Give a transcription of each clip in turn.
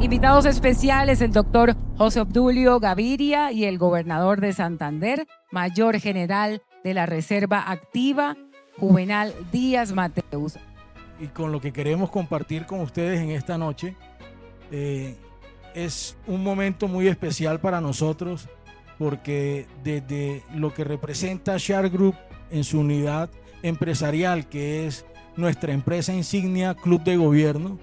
Invitados especiales, el doctor José Obdulio Gaviria y el gobernador de Santander, mayor general de la Reserva Activa, Juvenal Díaz Mateus. Y con lo que queremos compartir con ustedes en esta noche, es un momento muy especial para nosotros, porque desde lo que representa Share Group en su unidad empresarial, que es nuestra empresa insignia Club de Gobierno,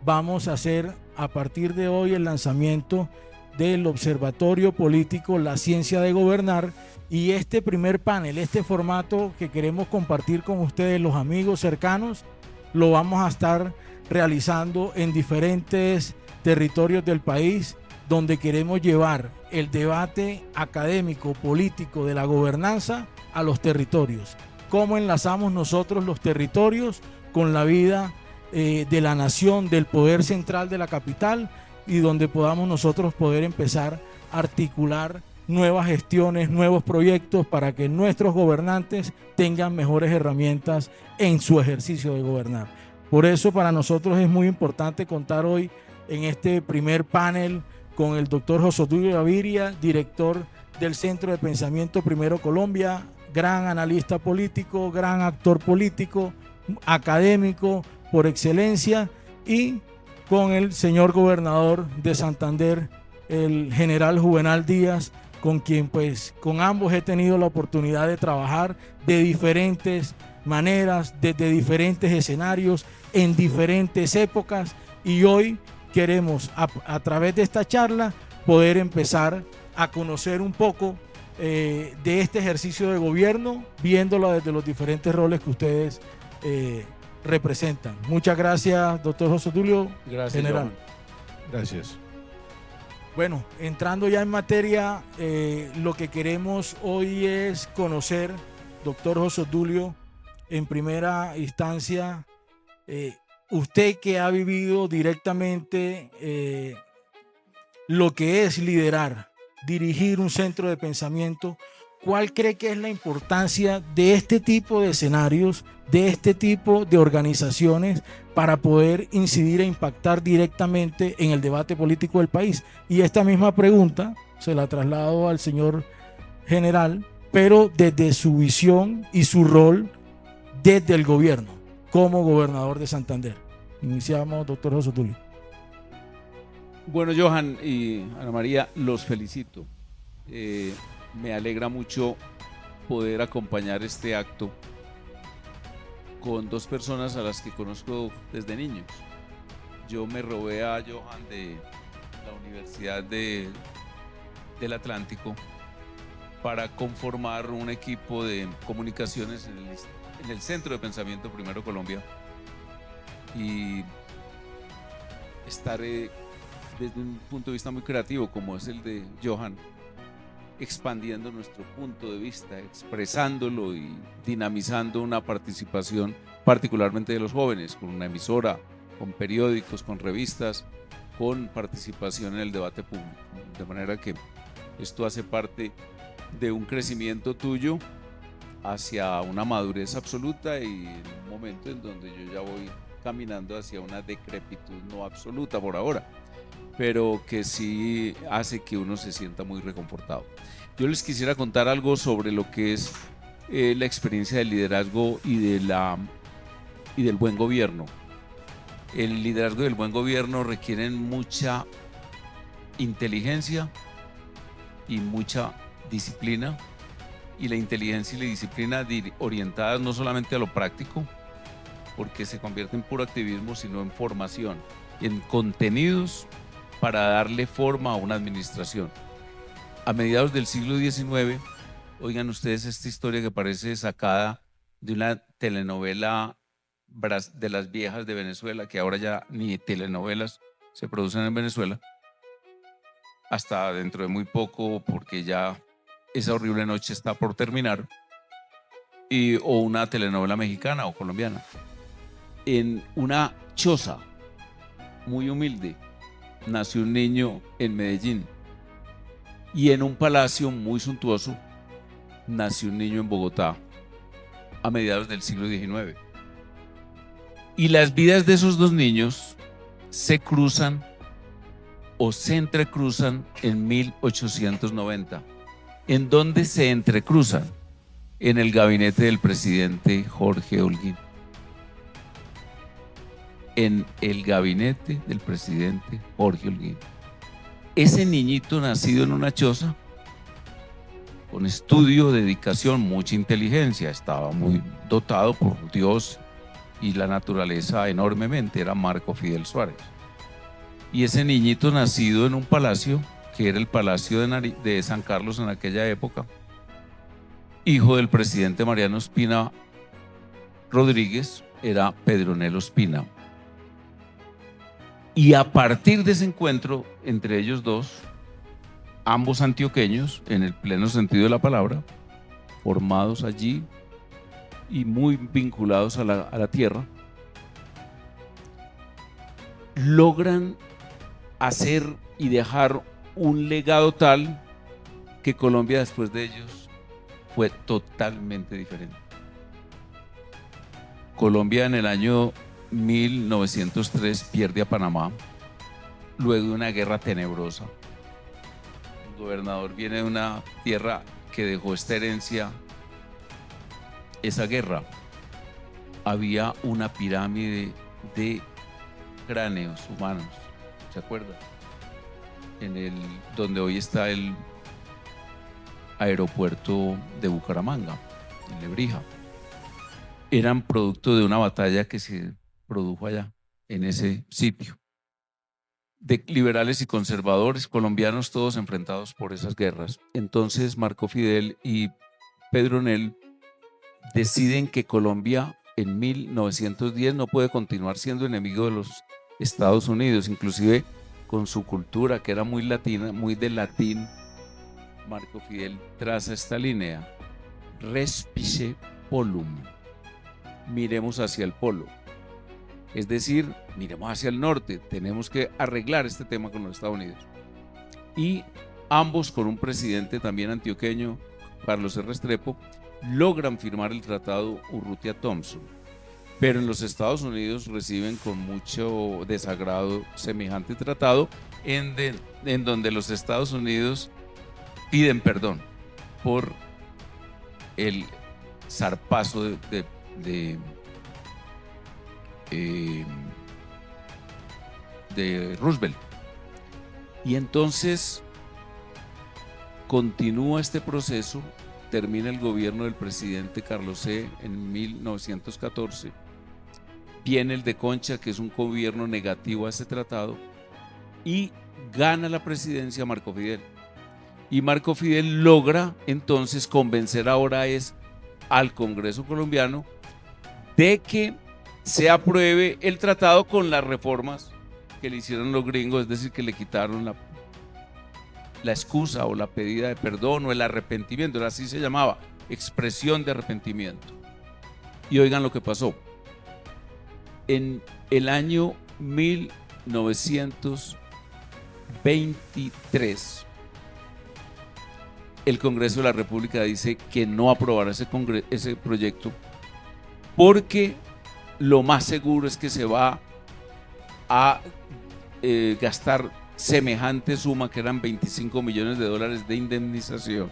vamos a hacer a partir de hoy el lanzamiento del Observatorio Político La Ciencia de Gobernar, y este primer panel, este formato que queremos compartir con ustedes, los amigos cercanos, lo vamos a estar realizando en diferentes territorios del país, donde queremos llevar el debate académico, político de la gobernanza a los territorios. ¿Cómo enlazamos nosotros los territorios con la vida de la nación, del poder central de la capital, y donde podamos nosotros poder empezar a articular nuevas gestiones, nuevos proyectos para que nuestros gobernantes tengan mejores herramientas en su ejercicio de gobernar? Por eso para nosotros es muy importante contar hoy en este primer panel con el doctor José Obdulio Gaviria, director del Centro de Pensamiento Primero Colombia, gran analista político, gran actor político, académico por excelencia, y con el señor gobernador de Santander, el general Juvenal Díaz, con quien pues con ambos he tenido la oportunidad de trabajar de diferentes maneras, desde diferentes escenarios, en diferentes épocas, y hoy queremos a través de esta charla poder empezar a conocer un poco de este ejercicio de gobierno, viéndolo desde los diferentes roles que ustedes representan. Muchas gracias, doctor José Obdulio. Gracias, general. Johan. Gracias. Bueno, entrando ya en materia, lo que queremos hoy es conocer, doctor José Obdulio, en primera instancia, usted que ha vivido directamente lo que es liderar, dirigir un centro de pensamiento, ¿cuál cree que es la importancia de este tipo de escenarios, de este tipo de organizaciones, para poder incidir e impactar directamente en el debate político del país? Y esta misma pregunta se la traslado al señor general, pero desde su visión y su rol desde el gobierno, como gobernador de Santander. Iniciamos, doctor José Obdulio. Bueno, Johan y Ana María, los felicito. Me alegra mucho poder acompañar este acto con dos personas a las que conozco desde niños. Yo me robé a Johan de la Universidad del Atlántico para conformar un equipo de comunicaciones en el Centro de Pensamiento Primero Colombia, y estar desde un punto de vista muy creativo como es el de Johan, expandiendo nuestro punto de vista, expresándolo y dinamizando una participación particularmente de los jóvenes, con una emisora, con periódicos, con revistas, con participación en el debate público. De manera que esto hace parte de un crecimiento tuyo hacia una madurez absoluta, y en un momento en donde yo ya voy caminando hacia una decrepitud no absoluta por ahora, pero que sí hace que uno se sienta muy reconfortado. Yo les quisiera contar algo sobre lo que es la experiencia del liderazgo y del buen gobierno. El liderazgo y el buen gobierno requieren mucha inteligencia y mucha disciplina, y la inteligencia y la disciplina orientadas no solamente a lo práctico, porque se convierte en puro activismo, sino en formación, en contenidos para darle forma a una administración. A mediados del siglo XIX, oigan ustedes esta historia que parece sacada de una telenovela de las viejas de Venezuela, que ahora ya ni telenovelas se producen en Venezuela, hasta dentro de muy poco, porque ya esa horrible noche está por terminar, o una telenovela mexicana o colombiana. En una choza muy humilde nació un niño en Medellín, y en un palacio muy suntuoso nació un niño en Bogotá a mediados del siglo XIX. Y las vidas de esos dos niños se cruzan o se entrecruzan en 1890. ¿En dónde se entrecruzan? En el gabinete del presidente Jorge Holguín. En el gabinete del presidente Jorge Holguín. Ese niñito nacido en una choza, con estudio, dedicación, mucha inteligencia, estaba muy dotado por Dios y la naturaleza enormemente, era Marco Fidel Suárez. Y ese niñito nacido en un palacio, que era el Palacio de San Carlos en aquella época, hijo del presidente Mariano Ospina Rodríguez, era Pedronel Ospina. Y a partir de ese encuentro entre ellos dos, ambos antioqueños, en el pleno sentido de la palabra, formados allí y muy vinculados a la tierra, logran hacer y dejar un legado tal que Colombia después de ellos fue totalmente diferente. Colombia en el año 1903 pierde a Panamá, luego de una guerra tenebrosa. El gobernador viene de una tierra que dejó esta herencia. Esa guerra, había una pirámide de cráneos humanos, ¿se acuerdan? Donde hoy está el aeropuerto de Bucaramanga, en Lebrija. Eran producto de una batalla que se produjo allá, en ese sitio, de liberales y conservadores colombianos, todos enfrentados por esas guerras. Entonces Marco Fidel y Pedronel deciden que Colombia en 1910 no puede continuar siendo enemigo de los Estados Unidos, inclusive con su cultura que era muy latina, muy de latín. Marco Fidel traza esta línea: respice polum, miremos hacia el polo, es decir, miremos hacia el norte, tenemos que arreglar este tema con los Estados Unidos. Y ambos, con un presidente también antioqueño, Carlos R. Restrepo, logran firmar el tratado Urrutia-Thompson, pero en los Estados Unidos reciben con mucho desagrado semejante tratado, en donde los Estados Unidos piden perdón por el zarpazo de Roosevelt. Y entonces continúa este proceso, termina el gobierno del presidente Carlos C. en 1914, viene el de Concha, que es un gobierno negativo a ese tratado, y gana la presidencia Marco Fidel. Y Marco Fidel logra entonces convencer ahora al Congreso colombiano de que se apruebe el tratado con las reformas que le hicieron los gringos, es decir, que le quitaron la excusa o la pedida de perdón o el arrepentimiento, así se llamaba, expresión de arrepentimiento. Y oigan lo que pasó. En el año 1923, el Congreso de la República dice que no aprobará ese proyecto porque lo más seguro es que se va a gastar semejante suma, que eran $25 millones de indemnización,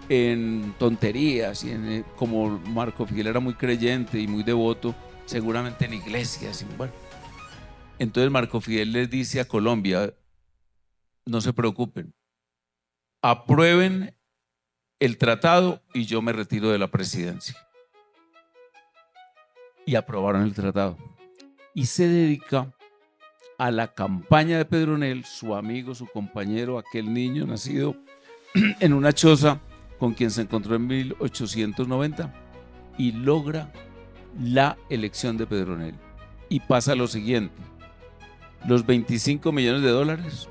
en tonterías, y como Marco Fidel era muy creyente y muy devoto, seguramente en iglesias. Bueno. Entonces Marco Fidel les dice a Colombia: no se preocupen, aprueben el tratado y yo me retiro de la presidencia. Y aprobaron el tratado. Y se dedica a la campaña de Pedronel, su amigo, su compañero, aquel niño nacido en una choza con quien se encontró en 1890, y logra la elección de Pedronel. Y pasa lo siguiente: los $25 millones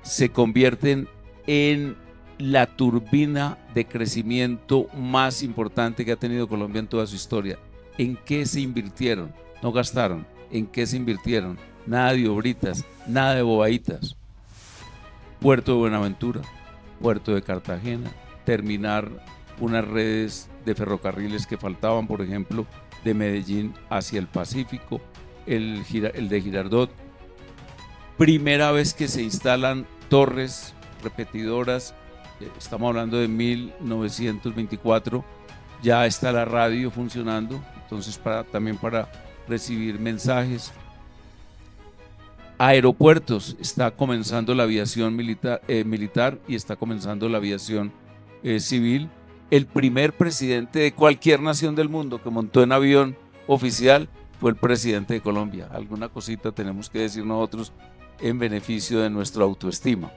se convierten en la turbina de crecimiento más importante que ha tenido Colombia en toda su historia. ¿En qué se invirtieron? No gastaron. ¿En qué se invirtieron? Nada de obritas, nada de bobaditas. Puerto de Buenaventura, Puerto de Cartagena, terminar unas redes de ferrocarriles que faltaban, por ejemplo, de Medellín hacia el Pacífico, el de Girardot, Primera vez que se instalan torres repetidoras, estamos hablando de 1924, ya está la radio funcionando, entonces también para recibir mensajes. Aeropuertos, está comenzando la aviación militar y está comenzando la aviación civil. El primer presidente de cualquier nación del mundo que montó en avión oficial fue el presidente de Colombia. Alguna cosita tenemos que decir nosotros en beneficio de nuestra autoestima.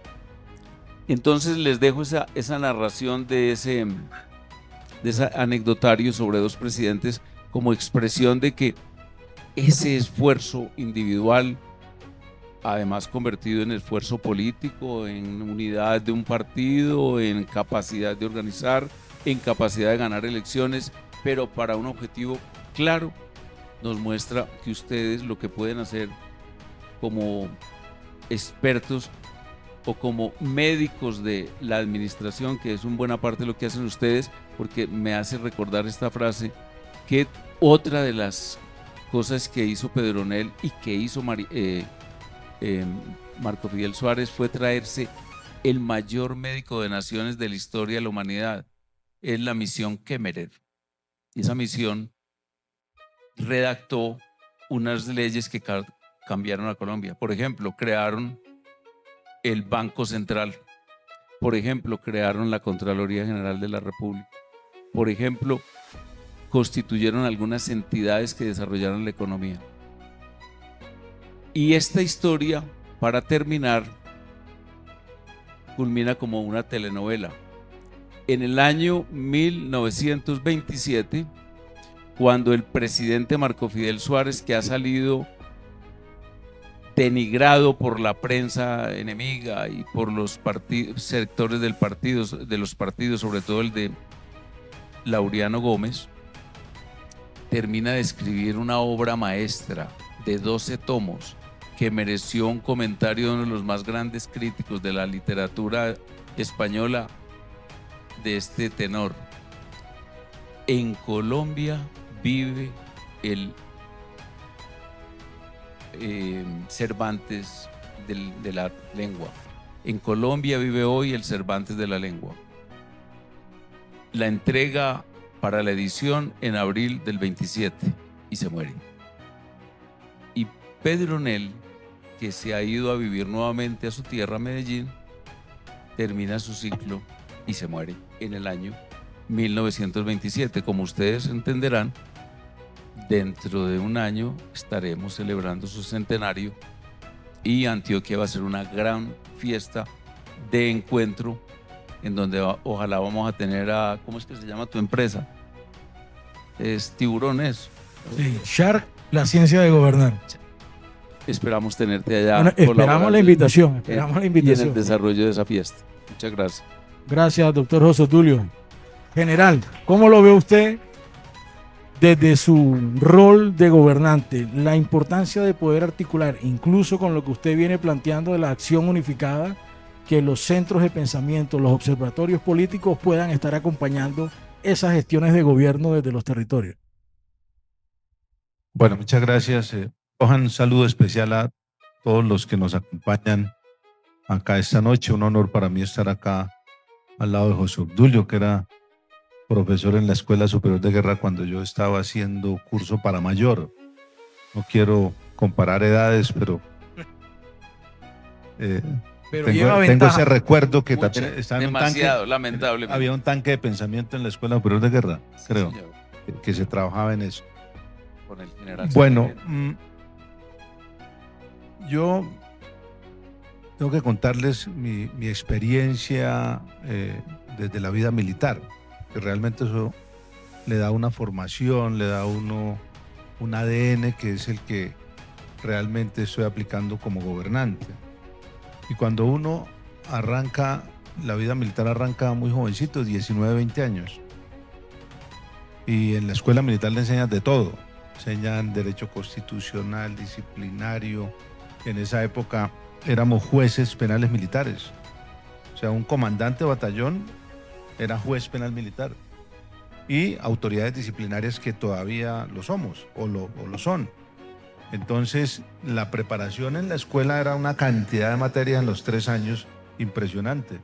Entonces les dejo esa narración de ese anecdotario sobre dos presidentes como expresión de que ese esfuerzo individual, además convertido en esfuerzo político, en unidad de un partido, en capacidad de organizar, en capacidad de ganar elecciones, pero para un objetivo claro, nos muestra que ustedes lo que pueden hacer como expertos o como médicos de la administración, que es una buena parte de lo que hacen ustedes, porque me hace recordar esta frase, que otra de las cosas que hizo Pedronel y que hizo Marco Fidel Suárez fue traerse el mayor médico de naciones de la historia de la humanidad. Es la misión Kemmerer. Y esa misión redactó unas leyes que cambiaron a Colombia. Por ejemplo, crearon el Banco Central. Por ejemplo, crearon la Contraloría General de la República. Por ejemplo, constituyeron algunas entidades que desarrollaron la economía. Y esta historia, para terminar, culmina como una telenovela. En el año 1927, cuando el presidente Marco Fidel Suárez, que ha salido denigrado por la prensa enemiga y por los sectores de los partidos, sobre todo el de Laureano Gómez, termina de escribir una obra maestra de 12 tomos que mereció un comentario de uno de los más grandes críticos de la literatura española de este tenor. En Colombia vive el Cervantes de la lengua. En Colombia vive hoy el Cervantes de la lengua. La entrega para la edición en abril del 27 y se muere. Y Pedronel, que se ha ido a vivir nuevamente a su tierra, Medellín, termina su ciclo y se muere en el año 1927. Como ustedes entenderán, dentro de un año estaremos celebrando su centenario y Antioquia va a ser una gran fiesta de encuentro en donde ojalá vamos a tener a, ¿cómo es que se llama tu empresa? Es Tiburones. Sí, Shark, la ciencia de gobernar. Esperamos tenerte allá. Bueno, esperamos la invitación. Y en el desarrollo de esa fiesta. Muchas gracias. Gracias, doctor José Obdulio. General, ¿cómo lo ve usted desde su rol de gobernante? La importancia de poder articular, incluso con lo que usted viene planteando de la acción unificada, que los centros de pensamiento, los observatorios políticos puedan estar acompañando esas gestiones de gobierno desde los territorios. Bueno, muchas gracias. Johan, un saludo especial a todos los que nos acompañan acá esta noche. Un honor para mí estar acá al lado de José Obdulio, que era profesor en la Escuela Superior de Guerra cuando yo estaba haciendo curso para mayor. No quiero comparar edades, pero tengo ese recuerdo que estaba en un tanque, lamentable. había un tanque de pensamiento en la Escuela Superior de Guerra, sí, creo, que se trabajaba en eso. Con el general. Bueno, yo tengo que contarles mi experiencia desde la vida militar, que realmente eso le da una formación, le da a uno un ADN que es el que realmente estoy aplicando como gobernante. Y cuando uno arranca, la vida militar arranca muy jovencito, 19, 20 años. Y en la escuela militar le enseñan de todo. Enseñan derecho constitucional, disciplinario. En esa época éramos jueces penales militares. O sea, un comandante de batallón era juez penal militar. Y autoridades disciplinarias que todavía lo somos o lo son. Entonces, la preparación en la escuela era una cantidad de materias en los 3 años impresionante.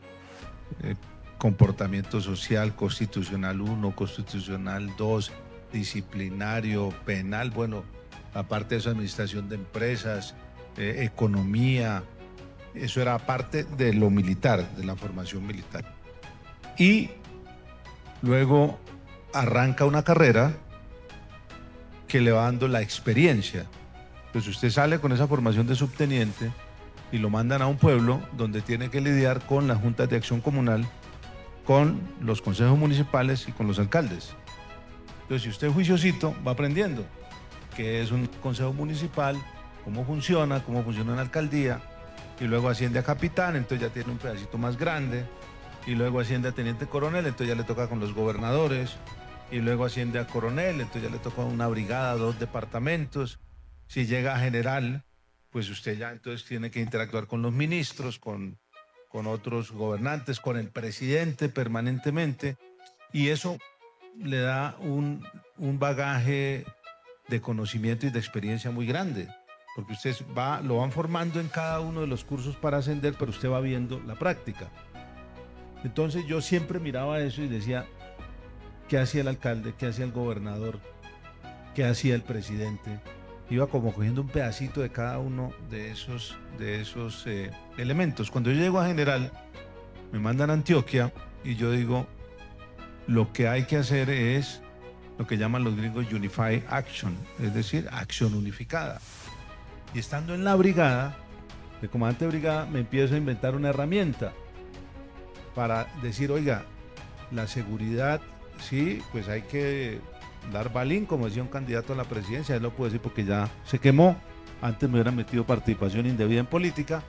Comportamiento social, constitucional 1, constitucional 2, disciplinario, penal, bueno, aparte de eso, administración de empresas, economía, eso era parte de lo militar, de la formación militar. Y luego arranca una carrera que le va dando la experiencia. Entonces usted sale con esa formación de subteniente y lo mandan a un pueblo donde tiene que lidiar con las juntas de acción comunal, con los consejos municipales y con los alcaldes. Entonces, si usted es juiciosito, va aprendiendo qué es un consejo municipal, cómo funciona una alcaldía, y luego asciende a capitán, entonces ya tiene un pedacito más grande, y luego asciende a teniente coronel, entonces ya le toca con los gobernadores, y luego asciende a coronel, entonces ya le toca una brigada, 2 departamentos. Si llega a general, pues usted ya entonces tiene que interactuar con los ministros, con otros gobernantes, con el presidente permanentemente, y eso le da un bagaje de conocimiento y de experiencia muy grande, porque usted lo van formando en cada uno de los cursos para ascender, pero usted va viendo la práctica. Entonces yo siempre miraba eso y decía, ¿qué hacía el alcalde? ¿Qué hacía el gobernador? ¿Qué hacía el presidente? Iba como cogiendo un pedacito de cada uno de esos elementos. Cuando yo llego a general, me mandan a Antioquia y yo digo, lo que hay que hacer es lo que llaman los gringos Unified Action, es decir, acción unificada. Y estando en la brigada, de comandante de brigada, me empiezo a inventar una herramienta para decir, oiga, la seguridad, sí, pues hay que dar balín, como decía un candidato a la presidencia, él lo puede decir porque ya se quemó, antes me hubieran metido participación indebida en política,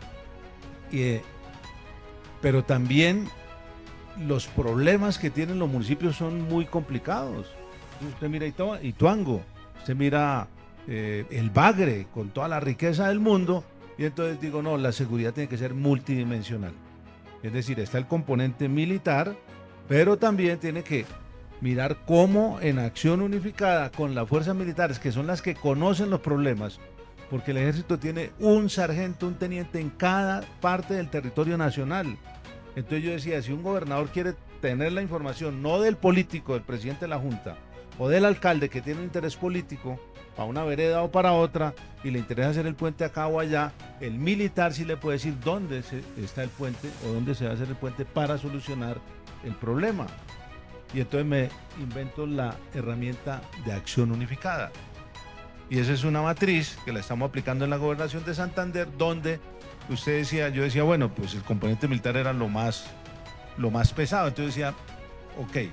pero también los problemas que tienen los municipios son muy complicados. Usted mira Ituango, usted mira el Bagre, con toda la riqueza del mundo, y entonces digo, no, la seguridad tiene que ser multidimensional. Es decir, está el componente militar, pero también tiene que mirar cómo en acción unificada con las fuerzas militares, que son las que conocen los problemas, porque el ejército tiene un sargento, un teniente en cada parte del territorio nacional. Entonces yo decía, si un gobernador quiere tener la información, no del político, del presidente de la junta, o del alcalde que tiene un interés político para una vereda o para otra, y le interesa hacer el puente acá o allá, el militar sí le puede decir dónde está el puente o dónde se va a hacer el puente para solucionar el problema. Y entonces me invento la herramienta de acción unificada. Y esa es una matriz que la estamos aplicando en la gobernación de Santander, donde yo decía, bueno, pues el componente militar era lo más pesado. Entonces decía, ok,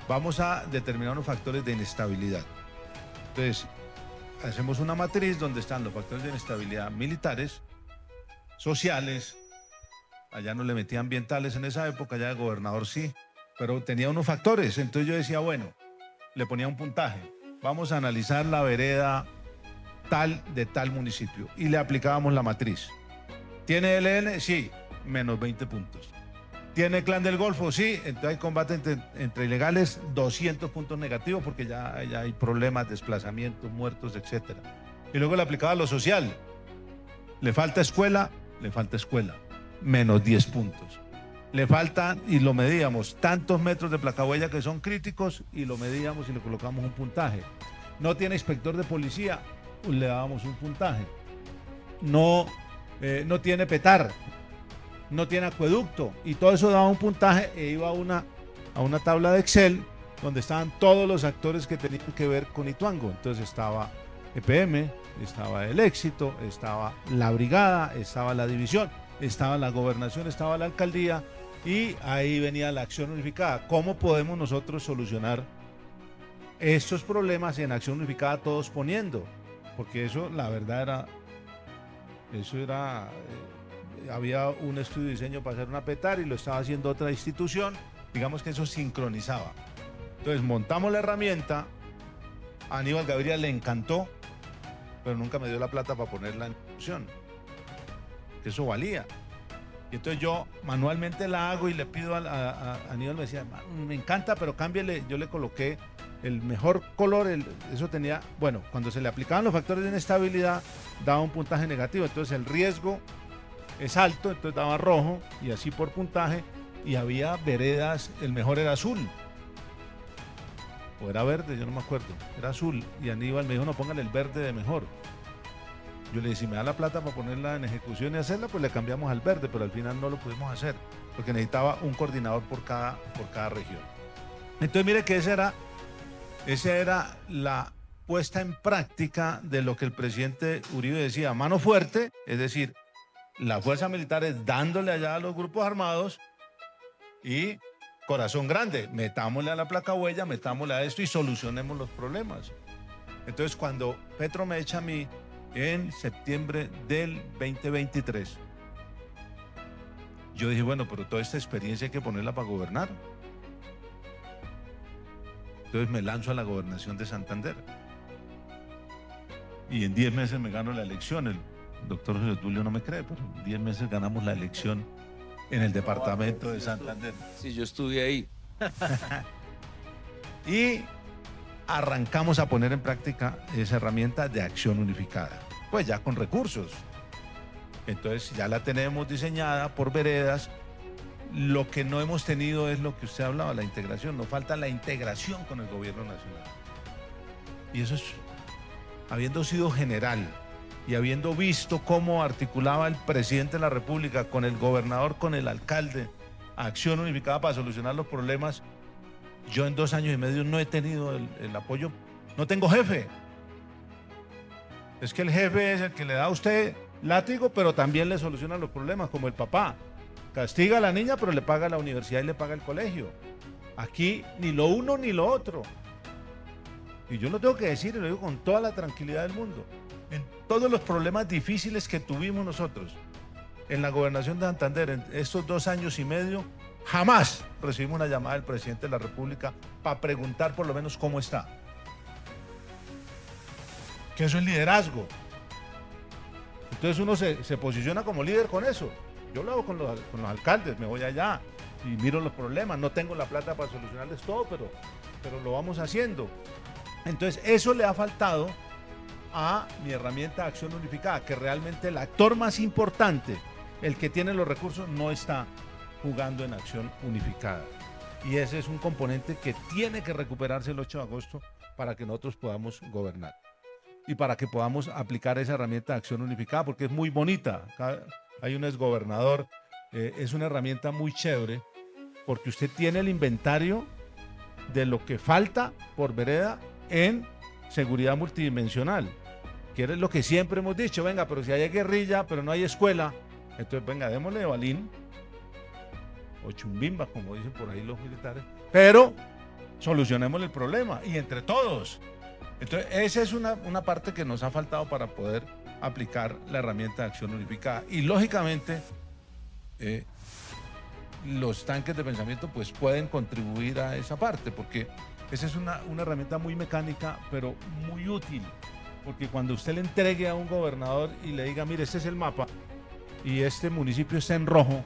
vamos a determinar unos factores de inestabilidad. Entonces, hacemos una matriz donde están los factores de inestabilidad militares, sociales, allá no le metía ambientales en esa época, allá el gobernador sí, pero tenía unos factores. Entonces yo decía, bueno, le ponía un puntaje. Vamos a analizar la vereda tal de tal municipio y le aplicábamos la matriz. ¿Tiene ELN? Sí, menos 20 puntos. ¿Tiene Clan del Golfo? Sí, entonces hay combate entre ilegales, 200 puntos negativos porque ya hay problemas, desplazamientos, muertos, etc. Y luego le aplicaba lo social. ¿Le falta escuela? Le falta escuela, menos 10 puntos. Le faltan, y lo medíamos, tantos metros de placahuella que son críticos, y lo medíamos y le colocamos un puntaje. No tiene inspector de policía, le dábamos un puntaje. No tiene petar, no tiene acueducto, y todo eso daba un puntaje e iba a una tabla de Excel donde estaban todos los actores que tenían que ver con Ituango. Entonces estaba EPM, estaba el Éxito, estaba la brigada, estaba la división, estaba la gobernación, estaba la alcaldía, y ahí venía la acción unificada. ¿Cómo podemos nosotros solucionar estos problemas en acción unificada todos poniendo? Porque eso, la verdad, había un estudio de diseño para hacer una petar y lo estaba haciendo otra institución. Digamos que eso sincronizaba. Entonces montamos la herramienta, a Aníbal Gaviria le encantó, pero nunca me dio la plata para ponerla en función. Eso valía. Y entonces yo manualmente la hago y le pido a Aníbal, me decía, me encanta, pero cámbiale. Yo le coloqué el mejor color, eso tenía, bueno, cuando se le aplicaban los factores de inestabilidad, daba un puntaje negativo, entonces el riesgo es alto, entonces daba rojo, y así por puntaje, y había veredas, el mejor era azul, o era verde, yo no me acuerdo, era azul, y Aníbal me dijo, no, póngale el verde de mejor. Yo le dije, si me da la plata para ponerla en ejecución y hacerla, pues le cambiamos al verde, pero al final no lo pudimos hacer, porque necesitaba un coordinador por cada región. Entonces mire que esa era la puesta en práctica de lo que el presidente Uribe decía, mano fuerte, es decir, las fuerzas militares dándole allá a los grupos armados, y corazón grande, metámosle a la placa huella, metámosle a esto y solucionemos los problemas. Entonces cuando Petro me echa a mí en septiembre del 2023, yo dije, bueno, pero toda esta experiencia hay que ponerla para gobernar. Entonces me lanzo a la gobernación de Santander. Y en 10 meses me gano la elección. El doctor José Tulio no me cree, pero en 10 meses ganamos la elección en el departamento de Santander. Sí, yo estuve ahí. Y arrancamos a poner en práctica esa herramienta de acción unificada. Pues ya con recursos. Entonces ya la tenemos diseñada por veredas. Lo que no hemos tenido es lo que usted hablaba, la integración. Nos falta la integración con el gobierno nacional. Y eso es, habiendo sido general y habiendo visto cómo articulaba el presidente de la República con el gobernador, con el alcalde, acción unificada para solucionar los problemas, yo en 2 años y medio no he tenido el apoyo. No tengo jefe. Es que el jefe es el que le da a usted látigo, pero también le soluciona los problemas, como el papá. Castiga a la niña, pero le paga la universidad y le paga el colegio. Aquí ni lo uno ni lo otro. Y yo lo tengo que decir, y lo digo con toda la tranquilidad del mundo. En todos los problemas difíciles que tuvimos nosotros en la gobernación de Santander, en estos 2 años y medio, jamás recibimos una llamada del presidente de la República para preguntar por lo menos cómo está. Que eso es liderazgo. Entonces uno se posiciona como líder con eso. Yo lo hago con los alcaldes, me voy allá y miro los problemas. No tengo la plata para solucionarles todo, pero lo vamos haciendo. Entonces eso le ha faltado a mi herramienta de acción unificada, que realmente el actor más importante, el que tiene los recursos, no está jugando en acción unificada. Y ese es un componente que tiene que recuperarse el 8 de agosto para que nosotros podamos gobernar y para que podamos aplicar esa herramienta de acción unificada, porque es muy bonita. Hay un exgobernador, es una herramienta muy chévere, porque usted tiene el inventario de lo que falta por vereda en seguridad multidimensional, que es lo que siempre hemos dicho. Venga, pero si hay guerrilla, pero no hay escuela, entonces venga, démosle balín o chumbimba, como dicen por ahí los militares, pero solucionemos el problema y entre todos. Entonces esa es una parte que nos ha faltado para poder aplicar la herramienta de acción unificada. Y lógicamente los tanques de pensamiento pues pueden contribuir a esa parte, porque esa es una herramienta muy mecánica, pero muy útil, porque cuando usted le entregue a un gobernador y le diga, mire, este es el mapa y este municipio está en rojo,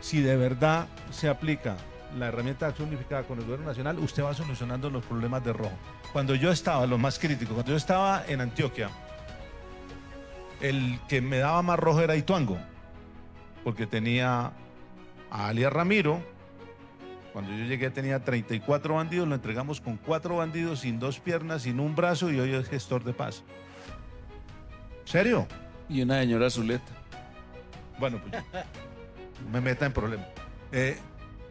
si de verdad se aplica la herramienta de acción unificada con el gobierno nacional, usted va solucionando los problemas de rojo. Cuando yo estaba, lo más crítico, cuando yo estaba en Antioquia, el que me daba más rojo era Ituango, porque tenía a alias Ramiro. Cuando yo llegué tenía 34 bandidos, lo entregamos con 4 bandidos, sin 2 piernas, sin un brazo, y hoy es gestor de paz. ¿Serio? Y una señora Zuleta. Bueno, pues no me meta en problemas.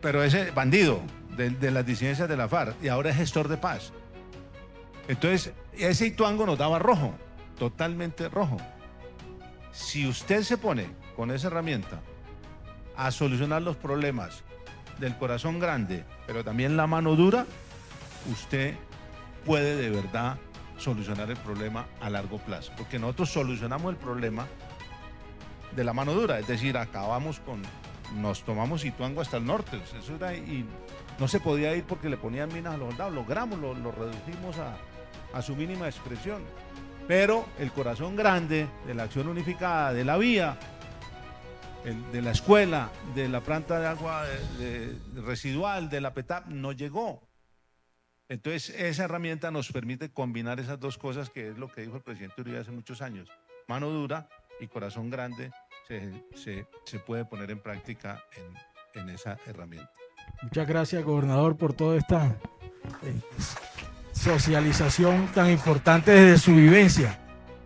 Pero ese bandido de las disidencias de la FARC, y ahora es gestor de paz. Entonces, ese Ituango nos daba rojo, totalmente rojo. Si usted se pone con esa herramienta a solucionar los problemas del corazón grande, pero también la mano dura, usted puede de verdad solucionar el problema a largo plazo. Porque nosotros solucionamos el problema de la mano dura, es decir, nos tomamos Ituango hasta el norte. Eso era, y no se podía ir porque le ponían minas a los soldados. Logramos, lo redujimos a su mínima expresión. Pero el corazón grande de la acción unificada, de la vía, de la escuela, de la planta de agua residual, de la PETAP, no llegó. Entonces, esa herramienta nos permite combinar esas dos cosas, que es lo que dijo el presidente Uribe hace muchos años. Mano dura y corazón grande se puede poner en práctica en esa herramienta. Muchas gracias, gobernador, por toda esta socialización tan importante desde su vivencia.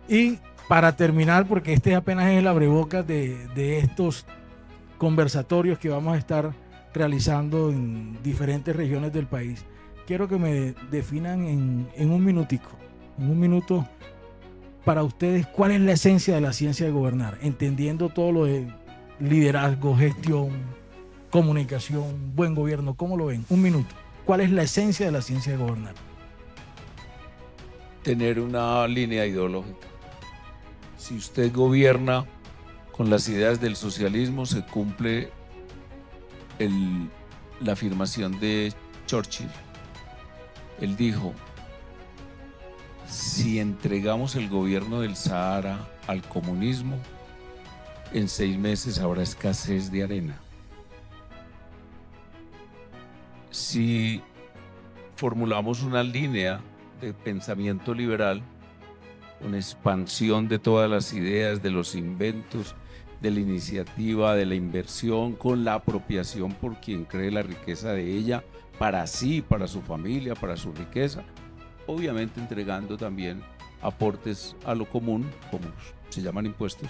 Y para terminar, porque este apenas es el abrebocas de estos conversatorios que vamos a estar realizando en diferentes regiones del país, quiero que me definan en un minutico, en un minuto, para ustedes, ¿cuál es la esencia de la ciencia de gobernar? Entendiendo todo lo de liderazgo, gestión, comunicación, buen gobierno, ¿cómo lo ven? Un minuto. ¿Cuál es la esencia de la ciencia de gobernar? Tener una línea ideológica. Si usted gobierna con las ideas del socialismo, se cumple la afirmación de Churchill. Él dijo: si entregamos el gobierno del Sahara al comunismo, en 6 meses habrá escasez de arena. Si formulamos una línea de pensamiento liberal, una expansión de todas las ideas, de los inventos, de la iniciativa, de la inversión, con la apropiación por quien cree la riqueza de ella, para sí, para su familia, para su riqueza, obviamente entregando también aportes a lo común, como se llaman impuestos,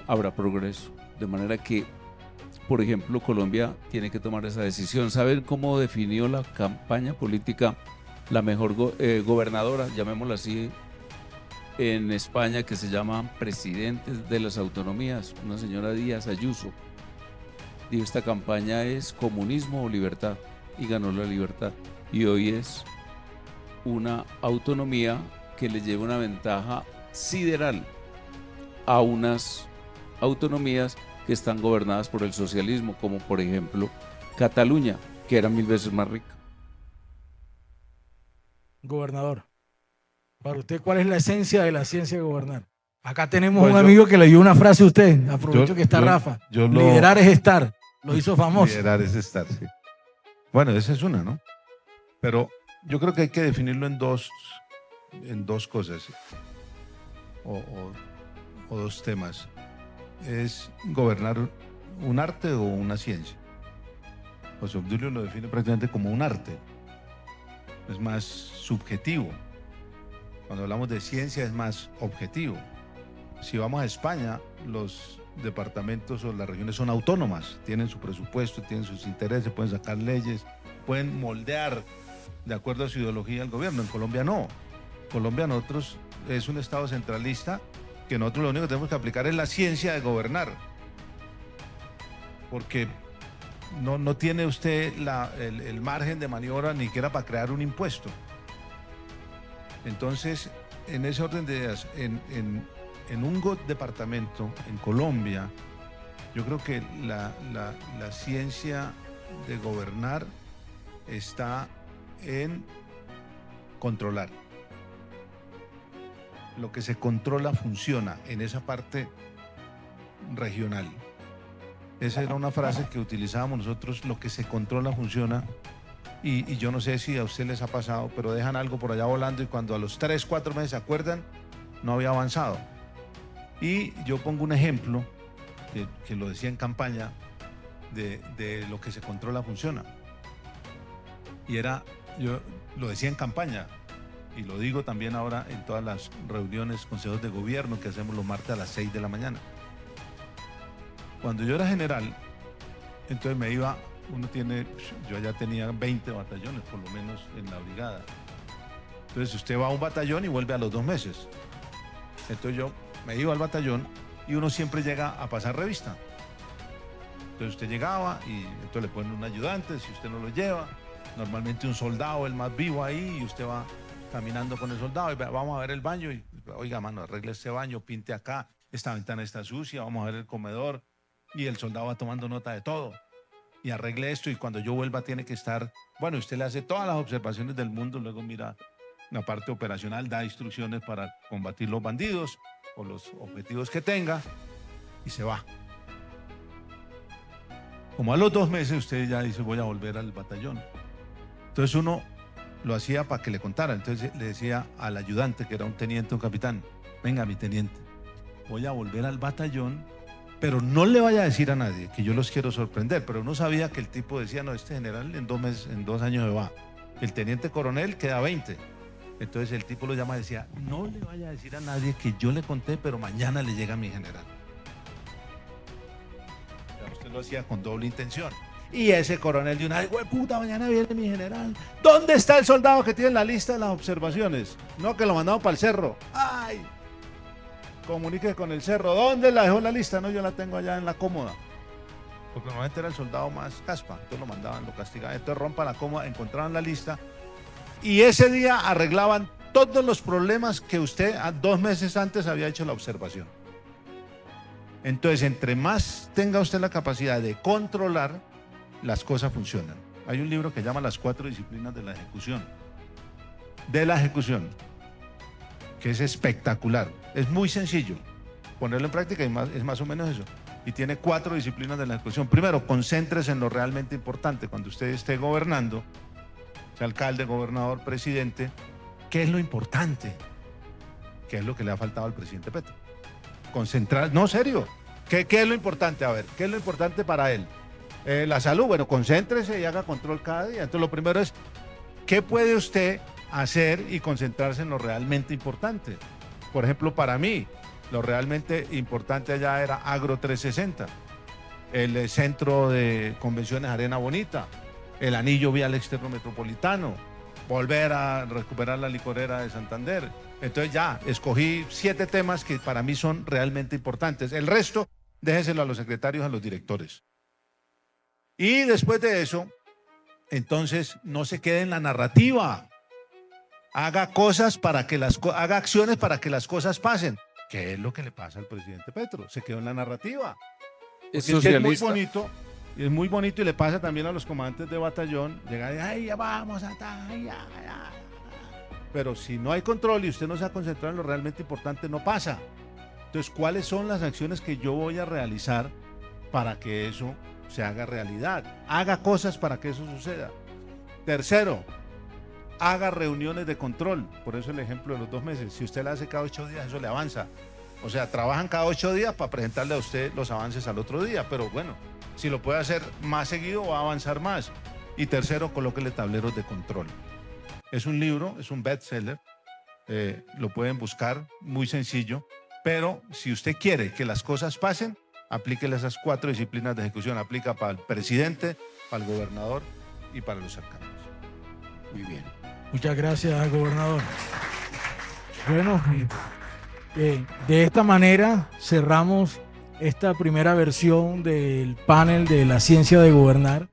habrá progreso. De manera que, por ejemplo, Colombia tiene que tomar esa decisión. ¿Saben cómo definió la campaña política la mejor gobernadora, llamémosla así, en España, que se llama Presidentes de las Autonomías? Una señora Díaz Ayuso. Dijo: esta campaña es comunismo o libertad, y ganó la libertad. Y hoy es una autonomía que le lleva una ventaja sideral a unas autonomías que están gobernadas por el socialismo, como por ejemplo Cataluña, que era 1000 veces más rica. Gobernador, para usted, ¿cuál es la esencia de la ciencia de gobernar? Acá tenemos Pues un amigo que le dio una frase a usted. Aprovecho que está Rafa. yo Liderar es estar. Lo hizo famoso. Liderar es estar, sí. Bueno, esa es una, ¿no? Pero yo creo que hay que definirlo en dos cosas o dos temas. ¿Es gobernar un arte o una ciencia? José Obdulio lo define prácticamente como un arte. Es más subjetivo. Cuando hablamos de ciencia es más objetivo. Si vamos a España, los departamentos o las regiones son autónomas, tienen su presupuesto, tienen sus intereses, pueden sacar leyes, pueden moldear de acuerdo a su ideología al gobierno. En Colombia no. Colombia, nosotros, es un estado centralista, que nosotros lo único que tenemos que aplicar es la ciencia de gobernar, porque no tiene usted el margen de maniobra ni siquiera para crear un impuesto. Entonces, en ese orden de ideas, en un departamento en Colombia, yo creo que la ciencia de gobernar está en controlar. Lo que se controla funciona en esa parte regional. Esa era una frase que utilizábamos nosotros: lo que se controla funciona. Y yo no sé si a ustedes les ha pasado, pero dejan algo por allá volando y cuando a los 3, 4 meses se acuerdan, no había avanzado. Y yo pongo un ejemplo que lo decía en campaña, de lo que se controla funciona. Y yo lo decía en campaña y lo digo también ahora en todas las reuniones, consejos de gobierno que hacemos los martes a las 6 de la mañana. Cuando yo era general, entonces me iba, yo ya tenía 20 batallones por lo menos en la brigada. Entonces usted va a un batallón y vuelve a los 2 meses. Entonces yo me iba al batallón y uno siempre llega a pasar revista. Entonces usted llegaba y entonces le ponen un ayudante, si usted no lo lleva, normalmente un soldado, el más vivo ahí, y usted va caminando con el soldado y vamos a ver el baño y, oiga, mano, arregle este baño, pinte acá, esta ventana está sucia, vamos a ver el comedor, y el soldado va tomando nota de todo y arregle esto, y cuando yo vuelva tiene que estar, bueno, usted le hace todas las observaciones del mundo, luego mira la parte operacional, da instrucciones para combatir los bandidos o los objetivos que tenga y se va. Como a los 2 meses usted ya dice: voy a volver al batallón. Entonces uno lo hacía para que le contara. Entonces le decía al ayudante, que era un teniente, un capitán, venga, mi teniente, voy a volver al batallón, pero no le vaya a decir a nadie que yo los quiero sorprender. Pero uno sabía que el tipo decía, no, este general en 2 meses, en 2 años se va. El teniente coronel queda 20. Entonces el tipo lo llama y decía, no le vaya a decir a nadie que yo le conté, pero mañana le llega mi general. O sea, usted lo hacía con doble intención. Y ese coronel de una vez, güey, puta, mañana viene mi general. ¿Dónde está el soldado que tiene la lista de las observaciones? No, que lo mandamos para el cerro. ¡Ay! Comunique con el cerro. ¿Dónde la dejó la lista? No, yo la tengo allá en la cómoda. Porque normalmente era el soldado más caspa. Entonces lo mandaban, lo castigaban. Entonces rompan la cómoda, encontraban la lista. Y ese día arreglaban todos los problemas que usted 2 meses antes había hecho la observación. Entonces, entre más tenga usted la capacidad de controlar, las cosas funcionan. Hay un libro que se llama Las 4 disciplinas de la ejecución. De la ejecución, que es espectacular. Es muy sencillo ponerlo en práctica y es más o menos eso. Y tiene 4 disciplinas de la ejecución. Primero, concéntrese en lo realmente importante. Cuando usted esté gobernando, sea alcalde, gobernador, presidente, ¿qué es lo importante? ¿Qué es lo que le ha faltado al presidente Petro? Concentrar, no, serio. ¿Qué es lo importante? A ver, ¿qué es lo importante para él? La salud, bueno, concéntrese y haga control cada día. Entonces, lo primero es, ¿qué puede usted hacer y concentrarse en lo realmente importante? Por ejemplo, para mí, lo realmente importante allá era Agro 360, el centro de convenciones Arena Bonita, el anillo vial externo metropolitano, volver a recuperar la licorera de Santander. Entonces ya escogí 7 temas que para mí son realmente importantes. El resto, déjeselo a los secretarios, a los directores. Y después de eso, entonces no se quede en la narrativa. Haga cosas para que haga acciones para que las cosas pasen. ¿Qué es lo que le pasa al presidente Petro? Se quedó en la narrativa. Es Es que es muy socialista. bonito. Y es muy bonito y le pasa también a los comandantes de batallón. Llegar y, ay, ya vamos a ya. Pero si no hay control y usted no se ha concentrado en lo realmente importante, no pasa. Entonces, ¿cuáles son las acciones que yo voy a realizar para que eso se haga realidad? Haga cosas para que eso suceda. Tercero, haga reuniones de control. Por eso el ejemplo de los 2 meses. Si usted la hace cada 8 días, eso le avanza. O sea, trabajan cada 8 días para presentarle a usted los avances al otro día. Pero bueno, si lo puede hacer más seguido, va a avanzar más. Y tercero, colóquele tableros de control. Es un libro, es un bestseller. Lo pueden buscar, muy sencillo. Pero si usted quiere que las cosas pasen, aplíquele esas 4 disciplinas de ejecución. Aplica para el presidente, para el gobernador y para los alcaldes. Muy bien. Muchas gracias, gobernador. Bueno, de esta manera cerramos esta primera versión del panel de la ciencia de gobernar.